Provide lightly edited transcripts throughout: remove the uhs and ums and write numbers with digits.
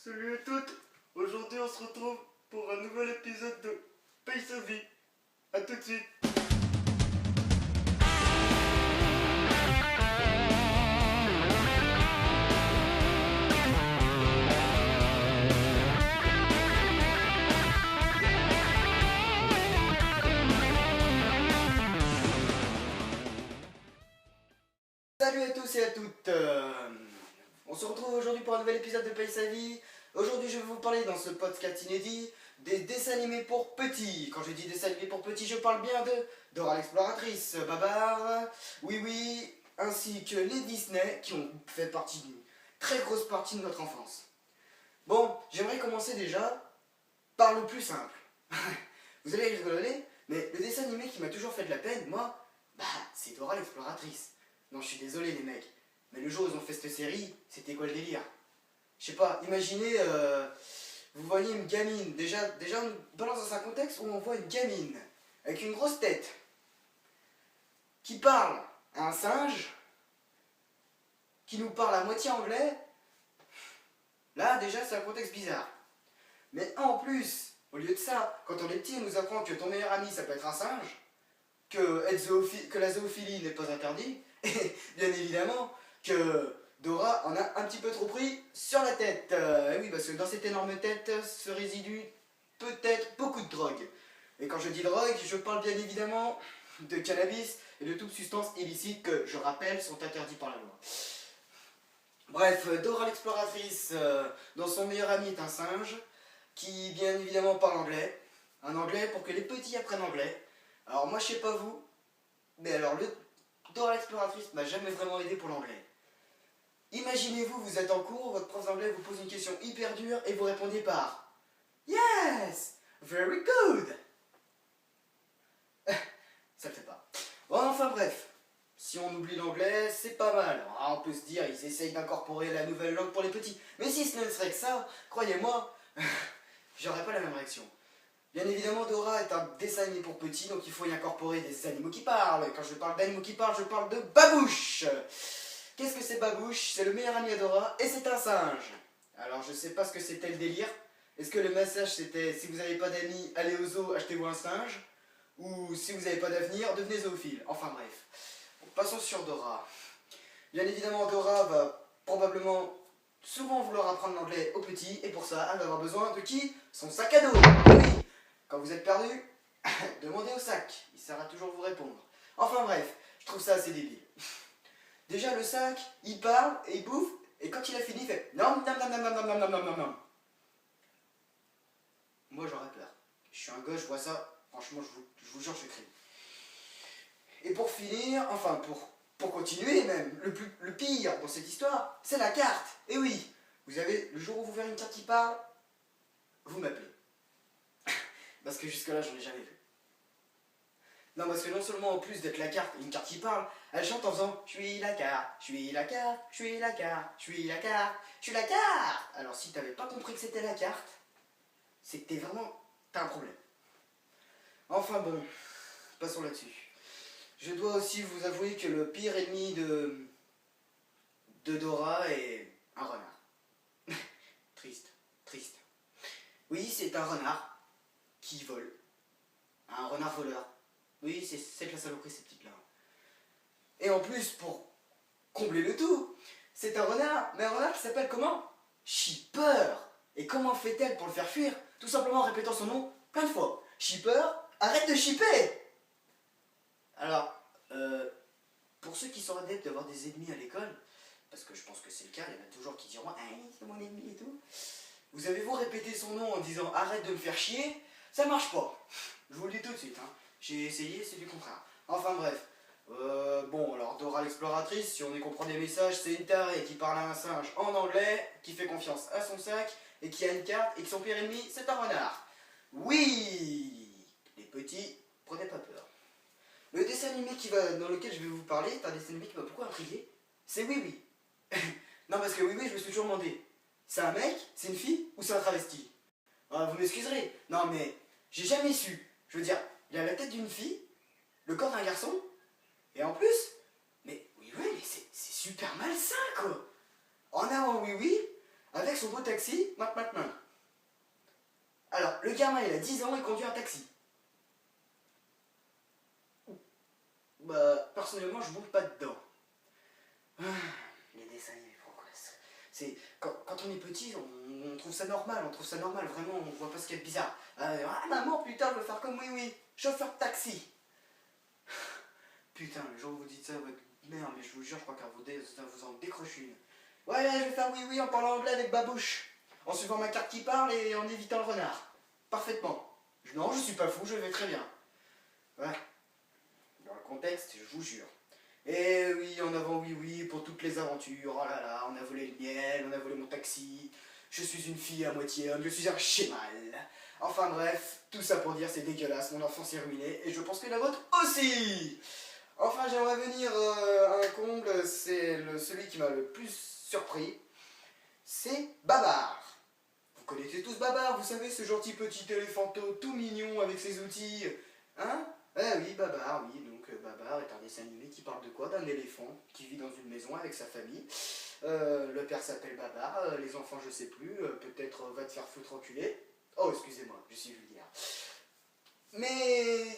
Salut à toutes. Aujourd'hui on se retrouve pour un nouvel épisode de Paye sa vie. A tout de suite. Salut à tous et à toutes. On se retrouve aujourd'hui pour un nouvel épisode de Paye sa vie. Aujourd'hui je vais vous parler dans ce podcast inédit des dessins animés pour petits. Quand je dis dessins animés pour petits, je parle bien de Dora l'exploratrice, Babar, Oui Oui, ainsi que les Disney qui ont fait partie d'une très grosse partie de notre enfance. Bon, j'aimerais commencer déjà par le plus simple. Vous allez rigoler, mais le dessin animé qui m'a toujours fait de la peine, moi, c'est Dora l'exploratrice. Non, je suis désolé les mecs, mais le jour où ils ont fait cette série, c'était quoi le délire? Je sais pas, imaginez, vous voyez une gamine, déjà on balance dans un contexte où on voit une gamine, avec une grosse tête, qui parle à un singe, qui nous parle à moitié anglais. Là déjà c'est un contexte bizarre. Mais en plus, au lieu de ça, quand on est petit, on nous apprend que ton meilleur ami ça peut être un singe, que la zoophilie n'est pas interdite, et bien évidemment que Dora en a un petit peu trop pris sur la tête. Oui, parce que dans cette énorme tête se résidue peut-être beaucoup de drogue. Et quand je dis drogue, je parle bien évidemment de cannabis et de toutes substances illicites que, je rappelle, sont interdites par la loi. Bref, Dora l'exploratrice, dont son meilleur ami est un singe, qui bien évidemment parle anglais. Un anglais pour que les petits apprennent anglais. Alors moi je sais pas vous, mais alors Dora l'exploratrice m'a jamais vraiment aidé pour l'anglais. Imaginez-vous, vous êtes en cours, votre prof d'anglais vous pose une question hyper dure et vous répondez par Yes, very good. Ça le fait pas. Bon, enfin bref, si on oublie l'anglais, c'est pas mal. On peut se dire, ils essayent d'incorporer la nouvelle langue pour les petits. Mais si ce ne serait que ça, croyez-moi, j'aurais pas la même réaction. Bien évidemment, Dora est un dessin animé pour petits, donc il faut y incorporer des animaux qui parlent. Et quand je parle d'animaux qui parlent, je parle de Babouche. Qu'est-ce que c'est Babouche? C'est le meilleur ami à Dora et c'est un singe. Alors je sais pas ce que c'était le délire. Est-ce que le message c'était si vous n'avez pas d'amis, allez au zoo, achetez-vous un singe? Ou si vous n'avez pas d'avenir, devenez zoophile. Enfin bref. Passons sur Dora. Bien évidemment, Dora va probablement souvent vouloir apprendre l'anglais aux petits et pour ça, elle va avoir besoin de qui? Son sac à dos. Oui. Quand vous êtes perdu, demandez au sac. Il saura toujours vous répondre. Enfin bref, je trouve ça assez débile. Déjà le sac, il parle et il bouffe, et quand il a fini, il fait nom nom nom nom nom nom nom nom nom nom. Moi j'aurais peur. Je suis un gosse, je vois ça, franchement je vous jure je crie. Et pour finir, enfin pour continuer même, le pire dans cette histoire, c'est la carte. Et oui, vous avez, le jour où vous verrez une carte qui parle, vous m'appelez. Parce que jusque là j'en ai jamais vu. Non, parce que non seulement en plus d'être la carte, une carte qui parle, elle chante en faisant je suis la carte, je suis la carte, je suis la carte, je suis la carte, je suis la carte. Alors si t'avais pas compris que c'était la carte, c'est que t'as un problème. Enfin bon, passons là-dessus. Je dois aussi vous avouer que le pire ennemi de Dora est un renard. Triste, triste. Oui, c'est un renard qui vole. Un renard voleur. Oui, c'est de la saloperie ces petites là. Et en plus, pour combler le tout, c'est un renard, mais un renard qui s'appelle comment? Shipper. Et comment fait-elle pour le faire fuir? Tout simplement en répétant son nom plein de fois. Shipper, arrête de shipper. Alors, pour ceux qui sont adeptes d'avoir des ennemis à l'école, parce que je pense que c'est le cas, il y en a toujours qui diront « Ah, c'est mon ennemi et tout », vous avez-vous répété son nom en disant « Arrête de me faire chier », ça marche pas. Je vous le dis tout de suite, hein. J'ai essayé, c'est du contraire. Enfin bref. Bon, alors Dora l'exploratrice, si on y comprend des messages, c'est une tarée qui parle à un singe en anglais, qui fait confiance à son sac, et qui a une carte, et que son pire ennemi, c'est un renard. Oui, les petits, prenez pas peur. Le dessin animé dans lequel je vais vous parler est un dessin animé qui m'a beaucoup intrigué. C'est Oui Oui. Non, parce que Oui Oui, je me suis toujours demandé, c'est un mec, c'est une fille, ou c'est un travesti? Vous m'excuserez, non mais, j'ai jamais su. Je veux dire, il a la tête d'une fille, le corps d'un garçon, et en plus, mais oui, mais c'est super malsain quoi. En avant Oui Oui, avec son beau taxi, maintenant. Alors, le gamin, il a 10 ans, il conduit un taxi. Bah, personnellement, je monte pas dedans. Ah, les dessins animés, pourquoi ça c'est quand on est petit, on trouve ça normal, vraiment, on voit pas ce qu'il y a de bizarre. Ah maman, plus tard, je veux faire comme oui, oui, chauffeur de taxi. Putain, le jour où vous dites ça à votre mère, mais je vous jure, je crois qu'à vous en décroche une. Ouais, je vais faire oui, oui en parlant anglais avec babouche, en suivant ma carte qui parle et en évitant le renard. Parfaitement. Non, je suis pas fou, je vais très bien. Ouais. Dans le contexte, je vous jure. Et oui, en avant, oui, oui, pour toutes les aventures. Oh là là, on a volé le miel, on a volé mon taxi. Je suis une fille à moitié homme, je suis un chémal. Enfin bref, tout ça pour dire c'est dégueulasse, mon enfance est ruinée et je pense que la vôtre aussi. Enfin, j'aimerais venir à un comble, c'est celui qui m'a le plus surpris. C'est Babar. Vous connaissez tous Babar, vous savez, ce gentil petit éléphanteau tout mignon avec ses outils. Hein? Eh oui, Babar, oui. Donc Babar est un dessin animé qui parle de quoi? D'un éléphant qui vit dans une maison avec sa famille. Le père s'appelle Babar, les enfants je sais plus, peut-être va te faire foutre enculer. Oh, excusez-moi, je suis vulgaire. Mais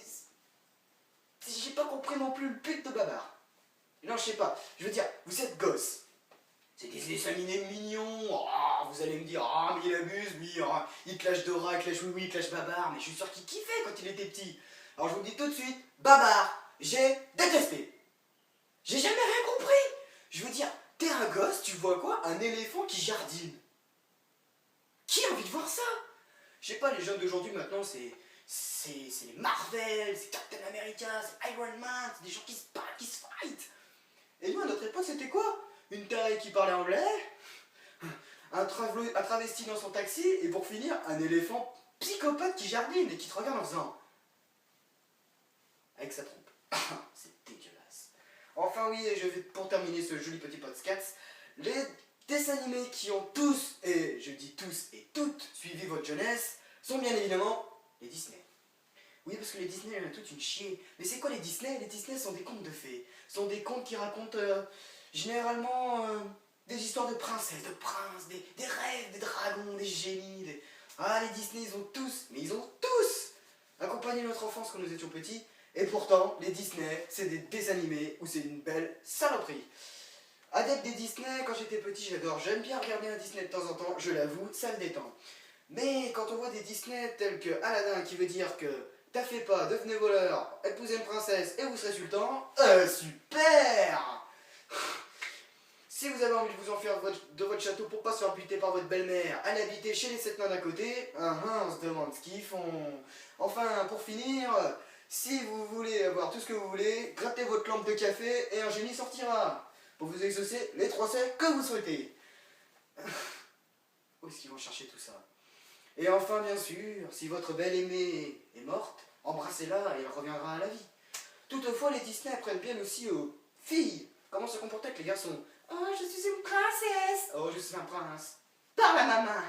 j'ai pas compris non plus le but de Babar. Non, je sais pas. Je veux dire, vous êtes gosse. C'est des dessins animés mignons. Oh, vous allez me dire, ah, mais il abuse, lui. Oh, il clash Dora, il clash oui, il clash Babar. Mais je suis sûr qu'il kiffait quand il était petit. Alors je vous dis tout de suite, Babar, j'ai détesté. J'ai jamais rien compris. Je veux dire, t'es un gosse, tu vois quoi? Un éléphant qui jardine. Qui a envie de voir ça? Je sais pas, les jeunes d'aujourd'hui maintenant, c'est les Marvel, c'est Captain America, c'est Iron Man, c'est des gens qui se battent, qui se fight. Et nous, à notre époque, c'était quoi? Une tarée qui parlait anglais, un travesti dans son taxi, et pour finir, un éléphant psychopathe qui jardine et qui te regarde en faisant... avec sa trompe. C'est dégueulasse. Enfin oui, et je vais pour terminer ce joli petit podcast, les dessins animés qui ont tous, et je dis tous et toutes, suivi votre jeunesse, sont bien évidemment les Disney. Oui, parce que les Disney, il y en a toute une chier. Mais c'est quoi les Disney? Les Disney sont des contes de fées. Ce sont des contes qui racontent généralement des histoires de princesses, de princes, des rêves, des dragons, des génies. Ah, les Disney, ils ont tous accompagné notre enfance quand nous étions petits. Et pourtant, les Disney, c'est des désanimés où c'est une belle saloperie. Adepte des Disney, quand j'étais petit, j'adore. J'aime bien regarder un Disney de temps en temps, je l'avoue, ça me détend. Mais quand on voit des Disney tels que Aladdin qui veut dire que t'as fait pas, devenez voleur, épousez une princesse et vous serez sultan, super. Si vous avez envie de vous enfuir de votre château pour pas se faire buter par votre belle-mère, allez habiter chez les 7 nains d'à côté, on se demande ce qu'ils font. Enfin, pour finir, si vous voulez avoir tout ce que vous voulez, grattez votre lampe de café et un génie sortira pour vous exaucer les 3 C que vous souhaitez. Où est-ce qu'ils vont chercher tout ça? Et enfin, bien sûr, si votre belle-aimée est morte, embrassez-la et elle reviendra à la vie. Toutefois, les Disney apprennent bien aussi aux filles comment se comporter avec les garçons. Oh, je suis une princesse. Oh, je suis un prince. Par la maman.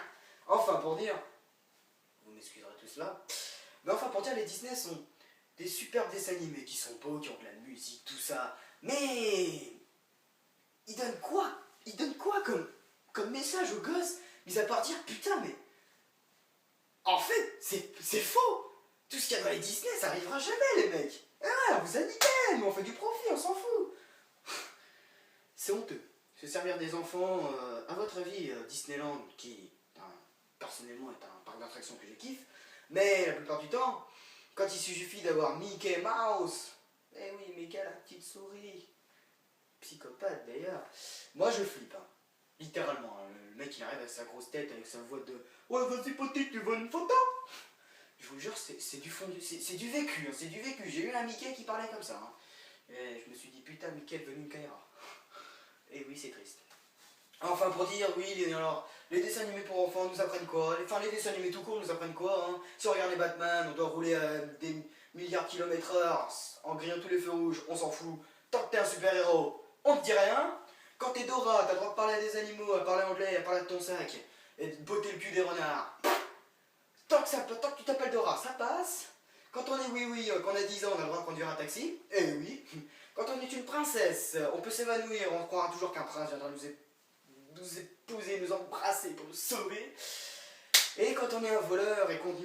Enfin, pour dire, vous m'excuserez tout cela, mais enfin, pour dire, les Disney sont des superbes dessins animés qui sont beaux, qui ont de la musique, tout ça. Mais ils donnent quoi? Ils donnent quoi comme message aux gosses? Mis à part dire, putain, mais en fait, c'est faux. Tout ce qu'il y a dans les Disney, ça arrivera jamais, les mecs. Ah, vous habitez, mais on fait du profit, on s'en fout. C'est honteux. Se servir des enfants, à votre avis, Disneyland, qui personnellement est un parc d'attractions que je kiffe, mais la plupart du temps, quand il suffit d'avoir Mickey Mouse, eh oui, Mickey la petite souris, psychopathe d'ailleurs, moi je flippe, hein. Littéralement, hein. Le mec il arrive avec sa grosse tête, avec sa voix de ouais, vas-y petit, tu veux une photo? Je vous jure, c'est du fond, c'est du vécu, hein, c'est du vécu. J'ai eu un Mickey qui parlait comme ça. Hein. Et je me suis dit, putain, Mickey est devenu une Kaira. Et oui, c'est triste. Enfin, pour dire, oui, alors, les dessins animés pour enfants nous apprennent quoi? Enfin, les dessins animés tout court nous apprennent quoi, hein? Si on regarde les Batman, on doit rouler à des milliards de kilomètres heure en grillant tous les feux rouges, on s'en fout. Tant que t'es un super-héros, on te dit rien. Quand t'es Dora, t'as le droit de parler à des animaux, à parler anglais, à parler de ton sac, et de botter le cul des renards. Tant que tu t'appelles Dora, ça passe. Quand on est oui, qu'on a 10 ans, on a le droit de conduire un taxi. Eh oui. Quand on est une princesse, on peut s'évanouir, on croira toujours qu'un prince viendra nous épouser, nous embrasser pour nous sauver. Et quand on est un voleur et qu'on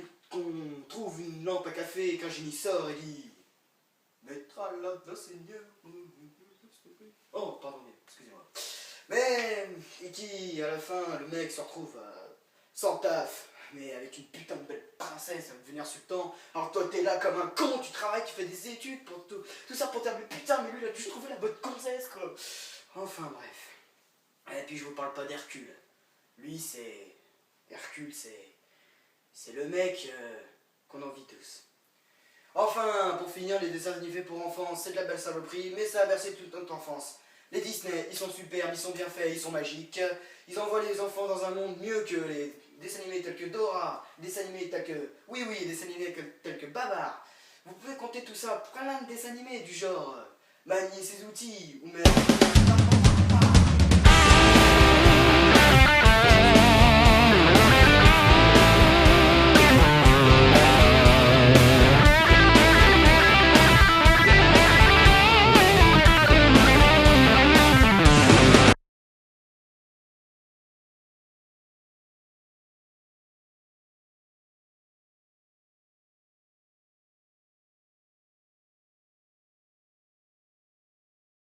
trouve une lampe à café et qu'un génie sort et dit mettra la Seigneur. Oh, pardon, excusez-moi. Mais, et qui, à la fin, le mec se retrouve sans taf, mais avec une putain de belle princesse à devenir sultan. Alors toi, t'es là comme un con, tu travailles, tu fais des études pour tout ça pour terminer. Putain, mais lui, il a juste trouvé la bonne gonzesse, quoi. Enfin, bref. Et puis, je vous parle pas d'Hercule. Lui, c'est... Hercule, c'est le mec qu'on envie tous. Enfin, pour finir, les dessins animés pour enfants, c'est de la belle saloperie, mais ça a bercé toute notre enfance. Les Disney, ils sont superbes, ils sont bien faits, ils sont magiques. Ils envoient les enfants dans un monde mieux que les dessins animés tels que Dora, des dessins animés tels que... Oui, des dessins animés tels que Babar. Vous pouvez compter tout ça, plein de dessins animés du genre Manier ses outils, ou même...